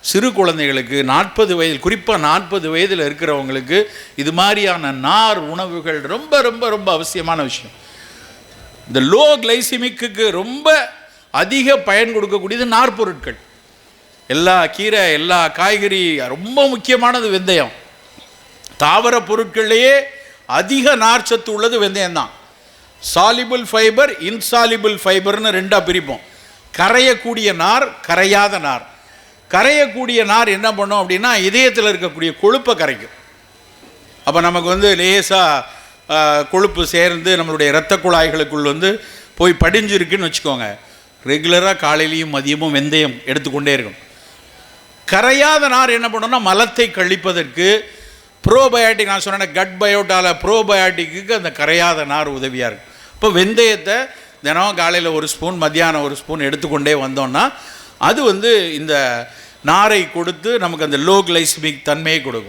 சிறு குழந்தைகளுக்கு 40 வயது, குறிப்பாக 40 வயதில் இருக்கிறவங்களுக்கு இது மாதிரியான நார் உணவுகள் ரொம்ப ரொம்ப ரொம்ப அவசியமான விஷயம். இந்த லோ கிளைசிமிக்கு ரொம்ப அதிக பயன் கொடுக்கக்கூடியது நார்பொருட்கள். எல்லா கீரை, எல்லா காய்கறி, ரொம்ப முக்கியமானது வெந்தயம். தாவர பொருட்கள்லேயே அதிக நார்ச்சத்து உள்ளது வெந்தயம்தான். சாலிபிள் ஃபைபர், இன்சாலிபிள் ஃபைபர்னு ரெண்டாக பிரிப்போம். கரையக்கூடிய நார், கரையாத நார். கரையக்கூடிய நார் என்ன பண்ணோம் அப்படின்னா இதயத்தில் இருக்கக்கூடிய கொழுப்பை கரைக்கும். அப்போ நமக்கு லேசாக கொழுப்பு சேர்ந்து நம்மளுடைய இரத்த குழாய்களுக்குள் போய் படிஞ்சிருக்குன்னு வச்சுக்கோங்க. ரெகுலராக காலையிலையும் மதியமும் வெந்தயம் எடுத்துக்கொண்டே இருக்கும். கரையாத நார் என்ன பண்ணோம்னா மலத்தை கழிப்பதற்கு ப்ரோபயாட்டிக், நான் சொன்னேன் கட் பயோட்டாவில் ப்ரோபயாட்டிக்கு அந்த கரையாத நார் உதவியாக இருக்கும். இப்போ வெந்தயத்தை தினம் காலையில் 1 ஸ்பூன், மத்தியானம் 1 ஸ்பூன் எடுத்துக்கொண்டே வந்தோம்னா அது இந்த நாரை கொடுத்து நமக்கு அந்த லோ கிளைசிமிக் தன்மையை கொடுக்கும்.